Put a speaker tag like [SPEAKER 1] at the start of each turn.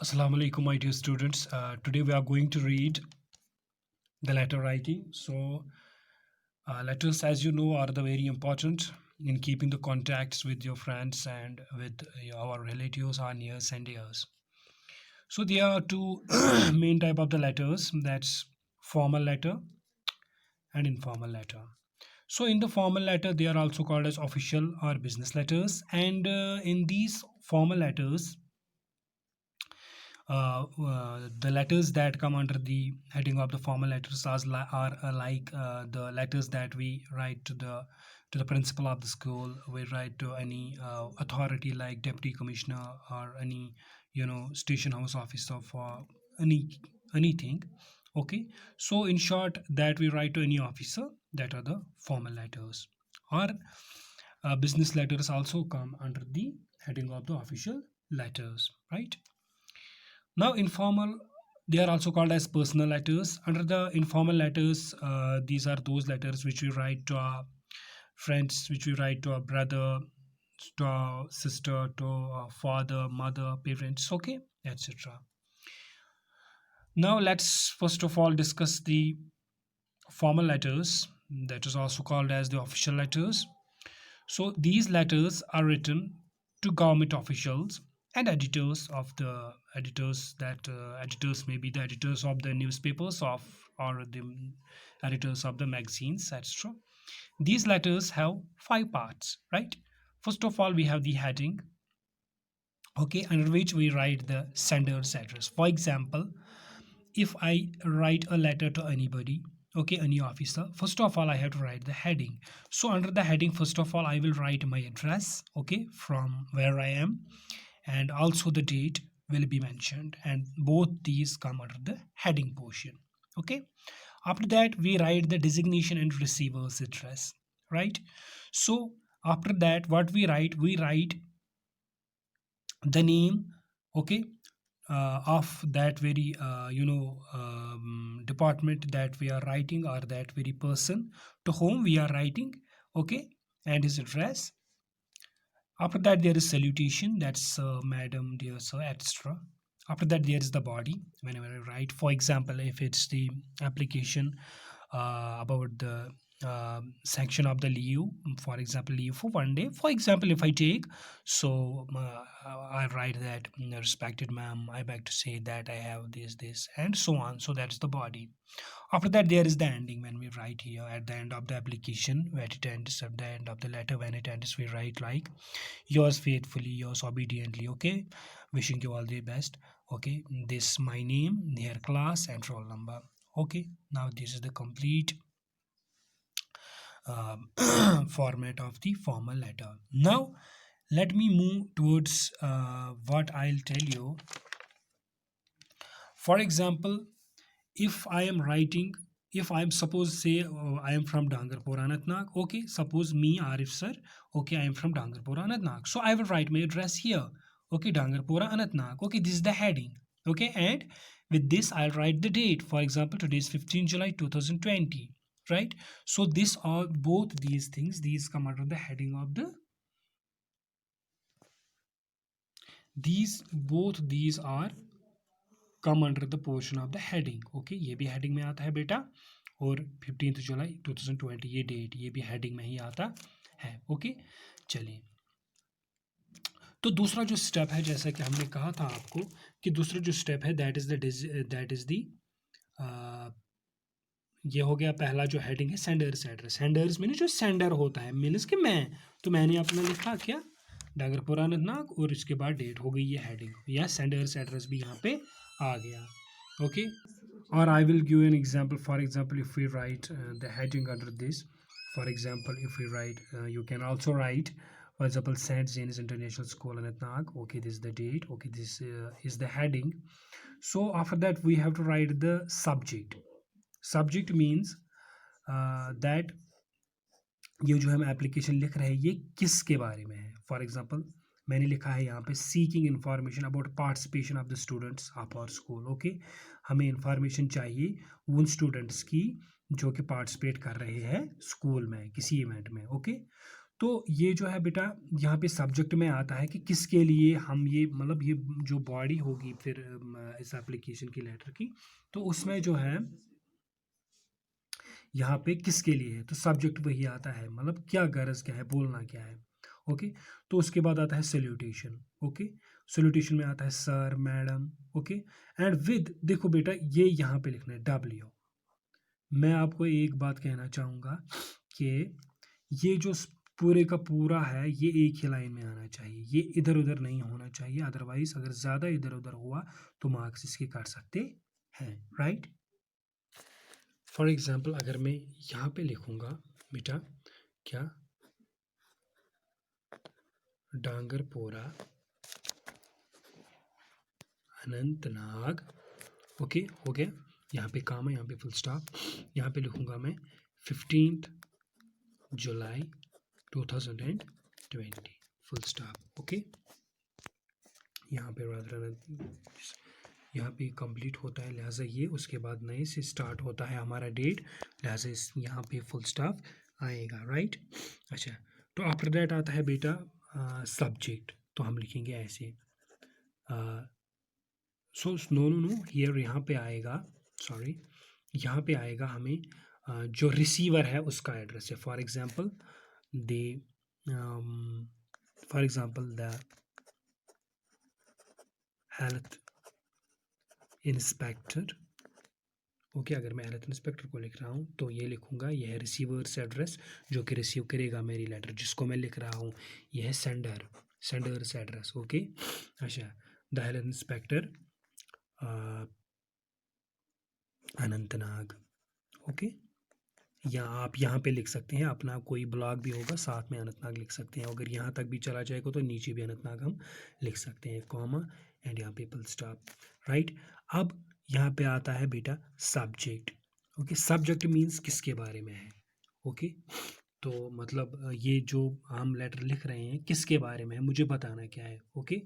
[SPEAKER 1] Assalamu alaikum, my dear students. Today we are going to read the letter writing. Letters, as you know, are the very important in keeping the contacts with your friends and with our relatives, our nears and dears. So there are two main type of the letters. That's formal letter and informal letter. So in the formal letter, they are also called as official or business letters. And in these formal letters, the letters that come under the heading of the formal letters are like the letters that we write to the principal of the school. We write to any authority like deputy commissioner or any station house officer for any anything. Okay, so in short, that we write to any officer, that are the formal letters. Or business letters also come under the heading of the official letters, right? Now, informal, they are also called as personal letters. Under the informal letters, these are those letters which we write to our friends, which we write to our brother, to our sister, to our father, mother, parents, okay, etc. Now, let's first of all discuss the formal letters, that is also called as the official letters. So these letters are written to government officials and editors of the editors that editors may be the editors of the newspapers of or the editors of the magazines, etc. These letters have five parts, right? First of all, we have the heading, okay, under which we write the sender's address. For example, if I write a letter to anybody, okay, any officer, first of all I have to write the heading. So under the heading, first of all I will write my address, okay, from where I am, and also the date will be mentioned, and both these come under the heading portion. Okay, after that we write the designation and receiver's address, right? So after that, what we write the name, okay, of that very department that we are writing, or that very person to whom we are writing, okay, and his address. After that there is salutation, that's madam, dear sir, etc. After that there is the body. Whenever I write, for example, if it's the application about the sanction of the leave, for example, leave for one day, for example, if I take, so I write that, respected ma'am, I beg to say that I have this and so on. So that's the body. After that there is the ending. When we write here at the end of the application, when it ends, at the end of the letter, when it ends, we write like yours faithfully, yours obediently, okay, wishing you all the best, okay, this my name, their class and roll number. Okay, now this is the complete format of the formal letter. Now let me move towards what I'll tell you. For example, if I am writing, if I'm suppose say I am from Dangarpur Anantnag, okay, suppose me Arif sir, okay, I am from Dangarpur Anantnag, so I will write my address here, okay, Dangarpura Anantnag, okay, this is the heading, okay, and with this I'll write the date. For example, today is 15 July 2020, right? So this are both these things, these come under the heading of the, these both these are come under the portion of the heading, okay, ये भी heading में आता है बेटा, और 15 जुलाई 2020 ये date, ये भी हेडिंग में ही आता है, ओके। चलिए, तो दूसरा जो स्टेप है, जैसा कि हमने कहा था आपको कि दूसरा जो स्टेप है, दैट इज द ये हो गया पहला जो हेडिंग है, सेंडर्स एड्रेस। सेंडर्स मीन जो सेंडर होता है, मीन्स कि मैं, तो मैंने अपना लिखा क्या, डागरपुरा अनंतनाग, और इसके बाद डेट हो गई ये हेडिंग, या सेंडर्स एड्रेस भी यहाँ पे आ गया, okay. Or I will give an example. For example, if we write the heading under this, for example, if we write, you can also write, for example, St. James International School Anantnag, okay, this is the date, okay, this is the heading. So after that we have to write the subject. Subject means that ये जो हम application लिख रहे हैं ये किसके बारे में है। फॉर एग्जांपल, मैंने लिखा है यहाँ पे seeking information about participation of the students of our school, okay, हमें इंफॉर्मेशन चाहिए उन स्टूडेंट्स की जो कि पार्टिसिपेट कर रहे हैं स्कूल में किसी इवेंट में, ओके। तो ये जो है बेटा यहाँ पे सब्जेक्ट में आता है कि किसके लिए हम ये मतलब ये जो बॉडी होगी फिर इस एप्लीकेशन की लेटर की, तो उसमें जो है यहाँ पे किसके लिए है, तो सब्जेक्ट वही आता है, मतलब क्या गरज क्या है, बोलना क्या है। ओके, तो उसके बाद आता है सैल्यूटेशन। ओके, सैल्यूटेशन में आता है sir, madam. Okay, and with, देखो बेटा ये यहाँ पे लिखना है डब्ल्यू। मैं आपको एक बात कहना चाहूँगा कि ये जो पूरे का पूरा है ये एक ही लाइन में आना चाहिए, ये इधर उधर नहीं होना चाहिए, अदरवाइज अगर ज़्यादा इधर उधर हुआ तो मार्क्स इसके काट सकते हैं, राइट। फॉर एग्जाम्पल अगर मैं यहाँ पे लिखूँगा बेटा क्या, डांगरपोरा अनंतनाग। ओके, हो गया, यहाँ पे काम है, यहाँ पे फुल स्टॉप। यहाँ पे लिखूँगा मैं 15 जुलाई 2020 फुल स्टॉप। ओके, यहाँ पे यहाँ पे कंप्लीट होता है, लिहाजा ये उसके बाद नए से स्टार्ट होता है हमारा डेट, लिहाजा इस यहाँ पे फुल स्टॉप आएगा, राइट। अच्छा, तो आफ्टर दैट आता है बेटा सब्जेक्ट, तो हम लिखेंगे ऐसे so no no no here, यहाँ पे आएगा, सॉरी, यहाँ पे आएगा हमें जो रिसीवर है उसका एड्रेस है। For example they for example the health inspector. Okay, अगर मैं हेल्थ इंस्पेक्टर को लिख रहा हूँ तो ये लिखूँगा, यह है रिसीवर्स एड्रेस जो कि रिसीव करेगा मेरी लेटर जिसको मैं लिख रहा हूँ, यह है सेंडर्स एड्रेस। ओके, अच्छा, the health inspector Anantnag. Okay, या आप यहाँ पे लिख सकते हैं, अपना कोई ब्लॉग भी होगा साथ में अनंतनाग लिख सकते हैं, अगर यहाँ तक भी चला जाएगा तो नीचे भी अनंतनाग हम लिख सकते हैं, कॉमा एंड यहाँ पे फुल स्टॉप, राइट। अब यहाँ पे आता है बेटा सब्जेक्ट। ओके, सब्जेक्ट मीन्स किसके बारे में है। ओके, तो मतलब ये जो हम लेटर लिख रहे हैं किसके बारे में है, मुझे बताना क्या है। ओके,